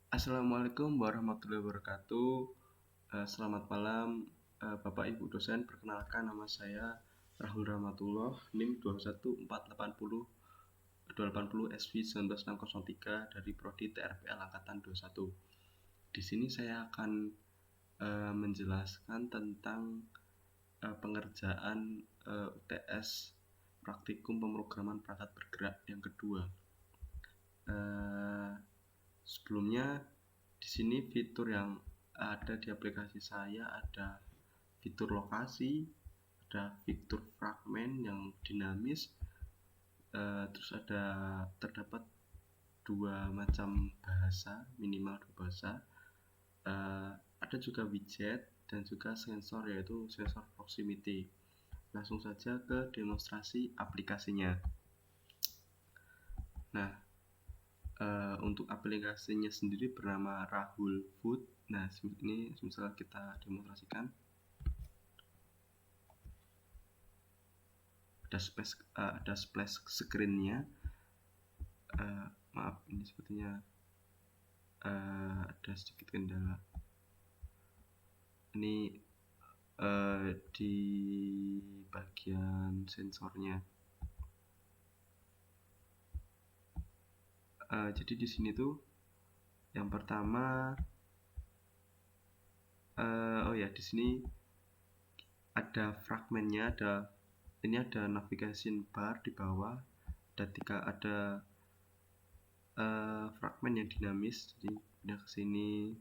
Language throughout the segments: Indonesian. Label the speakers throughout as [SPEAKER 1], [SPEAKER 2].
[SPEAKER 1] Assalamualaikum warahmatullahi wabarakatuh. Selamat malam, Bapak Ibu dosen. Perkenalkan, nama saya Rahul Rahmatullah, NIM 21480 SV 19603 dari Prodi TRPL Angkatan 21. Di sini saya akan menjelaskan tentang pengerjaan UTS Praktikum Pemrograman Perangkat Bergerak yang kedua. Sebelumnya di sini fitur yang ada di aplikasi saya ada fitur lokasi, ada fitur fragmen yang dinamis, terus terdapat dua macam bahasa, minimal dua bahasa, ada juga widget dan juga sensor, yaitu sensor proximity. Langsung saja ke demonstrasi aplikasinya. Nah, untuk aplikasinya sendiri bernama Rahul Food. Nah, ini misalnya kita demonstrasikan. Ada splash screen-nya. Maaf, ini sepertinya ada sedikit kendala. Ini di bagian sensornya. Jadi di sini tuh yang pertama, di sini ada fragmennya, ini ada navigation bar di bawah, ada fragmen yang dinamis, jadi pindah ke sini,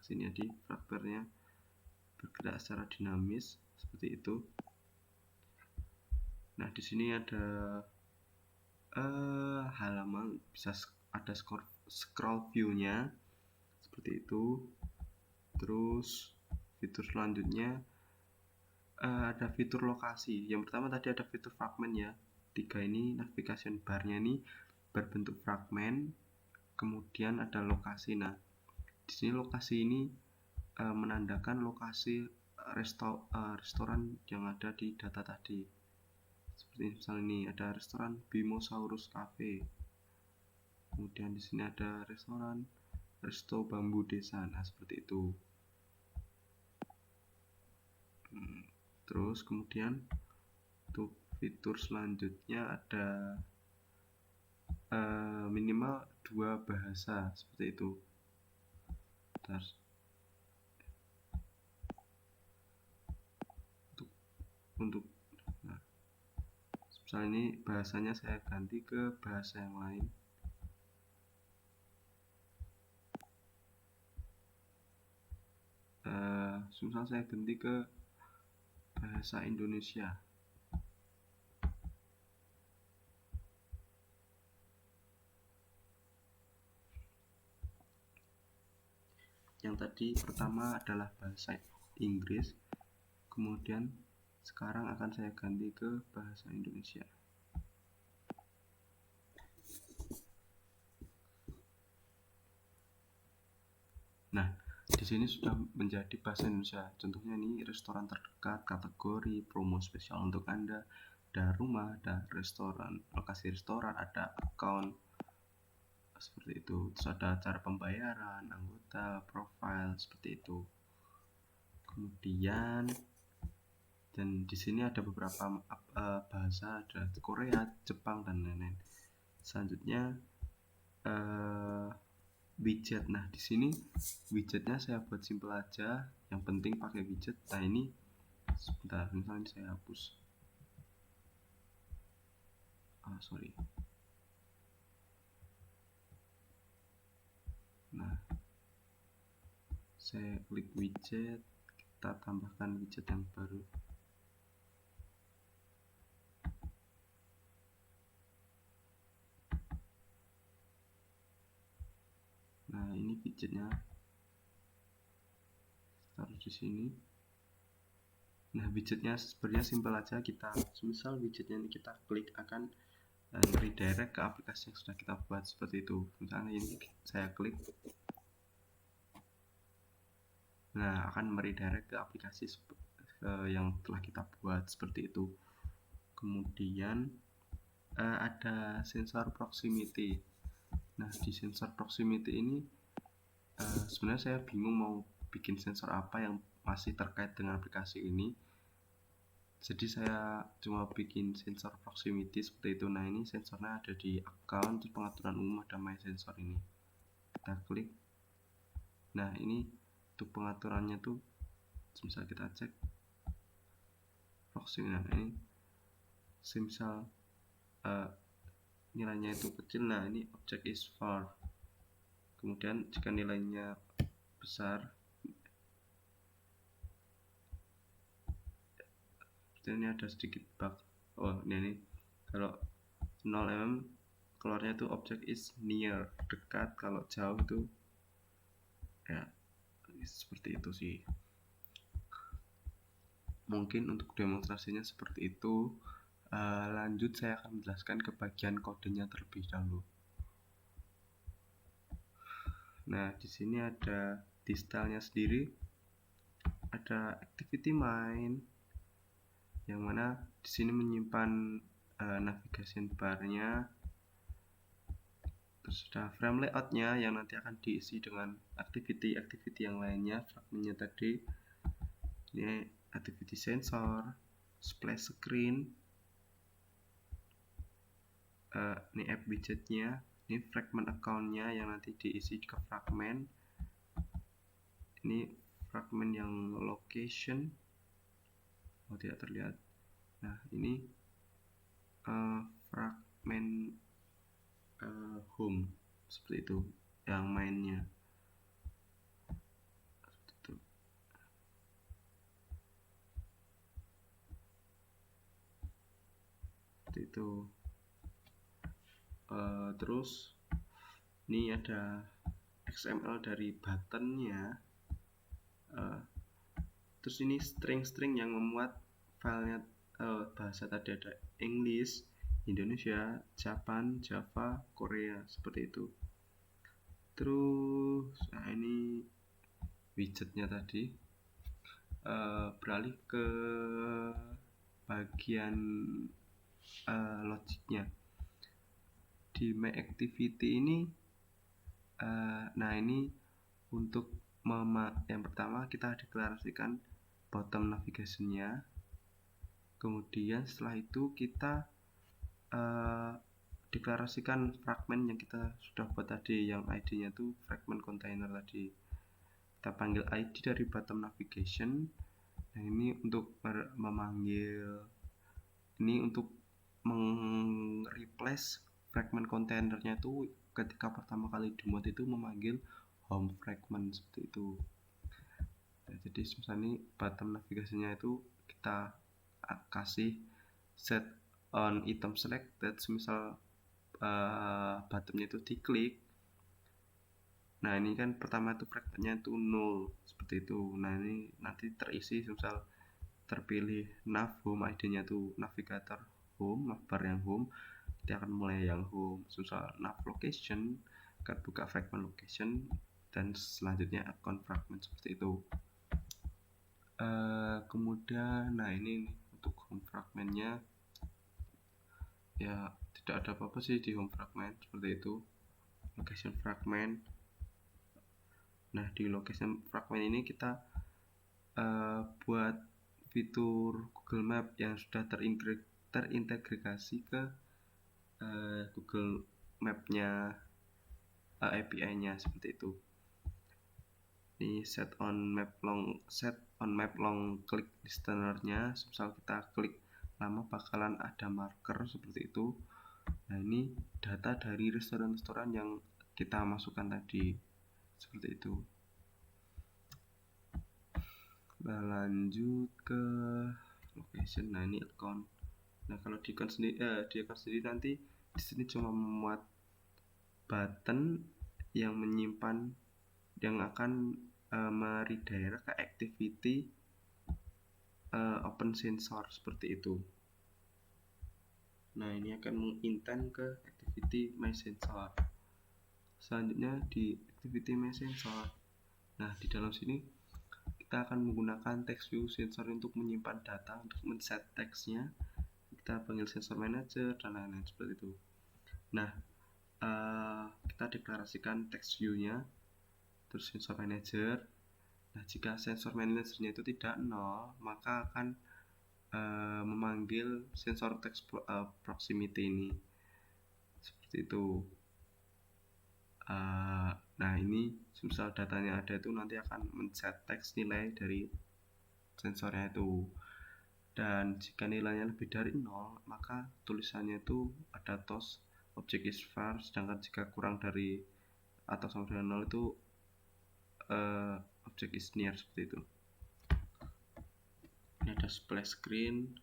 [SPEAKER 1] jadi fragmennya bergerak secara dinamis seperti itu. Nah, di sini ada halaman, bisa ada scroll view-nya seperti itu. Terus fitur selanjutnya ada fitur lokasi. Yang pertama tadi ada fitur fragmen ya. 3 ini navigation bar-nya ini berbentuk fragmen. Kemudian ada lokasi. Nah, di sini lokasi ini menandakan lokasi restoran yang ada di data tadi. Seperti misalnya ini ada restoran Bimosaurus Cafe. Kemudian di sini ada restoran Resto Bambu Desa. Nah, seperti itu. Terus kemudian untuk fitur selanjutnya ada minimal 2 bahasa seperti itu. Untuk misalnya ini bahasanya saya ganti ke bahasa yang lain. Misal saya ganti ke bahasa Indonesia. Yang tadi pertama adalah bahasa Inggris, kemudian sekarang akan saya ganti ke bahasa Indonesia. Nah, di sini sudah menjadi bahasa Indonesia. Contohnya ini restoran terdekat, kategori, promo spesial untuk Anda, ada rumah, ada restoran, lokasi restoran, ada account, seperti itu. Terus ada cara pembayaran, anggota, profile, seperti itu. Kemudian dan di sini ada beberapa bahasa, ada Korea, Jepang, dan lain-lain. Selanjutnya widget. Nah, di sini widgetnya saya buat simple aja, yang penting pakai widget. Nah, ini sebentar, misalnya saya hapus. Nah, saya klik widget, kita tambahkan widget yang baru. Nah, ini widgetnya taruh di sini. Nah, widgetnya sebenarnya simpel aja. Kita misal widgetnya ini kita klik akan redirect ke aplikasi yang sudah kita buat seperti itu. Misalnya ini saya klik, nah akan meredirect ke aplikasi yang telah kita buat seperti itu. Kemudian ada sensor proximity. Nah, di sensor proximity ini sebenarnya saya bingung mau bikin sensor apa yang masih terkait dengan aplikasi ini, jadi saya cuma bikin sensor proximity seperti itu. Nah, ini sensornya ada di account, terus pengaturan umum ada my sensor ini, kita klik. Nah, ini untuk pengaturannya tuh misal kita cek proximity. Nah, ini misal nilainya itu kecil, nah ini object is far. Kemudian jika nilainya besar, ini ada sedikit bug. Oh, ini kalau 0 mm keluarnya itu object is near, dekat. Kalau jauh itu ya seperti itu sih. Mungkin untuk demonstrasinya seperti itu. Lanjut saya akan menjelaskan ke bagian kodenya terlebih dahulu. Nah, di sini ada di stylenya sendiri, ada activity main, yang mana di sini menyimpan navigation barnya. Terus ada frame layoutnya yang nanti akan diisi dengan activity yang lainnya. Fragmentnya tadi ini activity sensor, splash screen, ini app widgetnya, ini fragment accountnya yang nanti diisi ke fragment. Ini fragment yang location, oh tidak terlihat. Nah, ini fragment home seperti itu yang mainnya. Seperti itu. Terus ini ada XML dari buttonnya. Terus ini string-string yang memuat filenya bahasa tadi, ada English, Indonesia, Japan, Java, Korea, seperti itu. Terus nah ini widgetnya tadi. Beralih ke bagian logiknya di my activity ini. Nah, ini untuk yang pertama kita deklarasikan bottom navigationnya. Kemudian setelah itu kita deklarasikan fragment yang kita sudah buat tadi, yang ID-nya tuh fragment container tadi. Kita panggil ID dari bottom navigation. Nah, ini untuk memanggil, ini untuk replace fragment containernya itu ketika pertama kali dimod itu memanggil home fragment seperti itu. Nah, jadi misalnya ini bottom navigasinya itu kita kasih set on item selected, misal bottomnya itu diklik. Nah, ini kan pertama itu fragmentnya itu 0 seperti itu. Nah, ini nanti terisi misal terpilih nav home, ID-nya tuh navigator home, navbar yang home, dia akan mulai yang home. Misal nav location, akan buka fragment location, dan selanjutnya account fragment seperti itu. Kemudian nah ini untuk home fragmentnya ya tidak ada apa-apa sih di home fragment, seperti itu. Location fragment. Nah, di location fragment ini kita buat fitur Google Map yang sudah terintegrasi ke Google Map-nya, API-nya seperti itu. Ini set on map long click listener-nya, misal kita klik lama bakalan ada marker seperti itu. Nah, ini data dari restoran-restoran yang kita masukkan tadi, seperti itu. Nah, lanjut ke location. Nah, ini account. Nah, kalau di account sendiri nanti di sini cuma memuat button yang menyimpan, yang akan meredirect ke activity open sensor seperti itu. Nah, ini akan mengintent ke activity my sensor. Selanjutnya di activity my sensor. Nah, di dalam sini kita akan menggunakan text view sensor untuk menyimpan data, untuk men-set text-nya. Kita panggil sensor manager dan lain-lain seperti itu. Nah, kita deklarasikan text view-nya. terus sensor manager. Nah, jika sensor managernya itu tidak 0, maka akan memanggil sensor text proximity ini seperti itu. Nah, ini misal datanya ada itu nanti akan men-set text nilai dari sensornya itu, dan jika nilainya lebih dari 0 maka tulisannya itu ada toast object is var, sedangkan jika kurang dari atau sama dengan 0 itu object is near, seperti itu. Ini ada splash screen.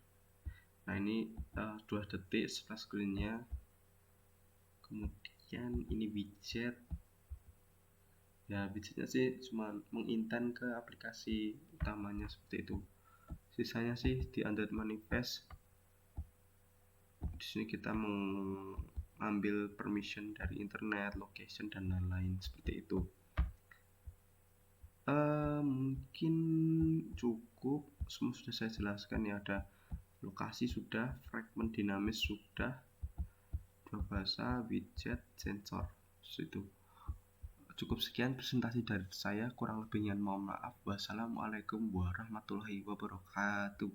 [SPEAKER 1] Nah, ini 2 detik splash screennya. Kemudian ini widget. Ya, widgetnya sih cuma mengintent ke aplikasi utamanya seperti itu. Sisanya sih di Android Manifest. Di sini kita mengambil permission dari internet, location, dan lain-lain seperti itu. Mungkin cukup, semua sudah saya jelaskan ya. Ada lokasi sudah, fragment dinamis sudah, dua bahasa, widget, sensor, itu. Cukup sekian presentasi dari saya, kurang lebihnya mohon maaf. Wassalamualaikum warahmatullahi wabarakatuh.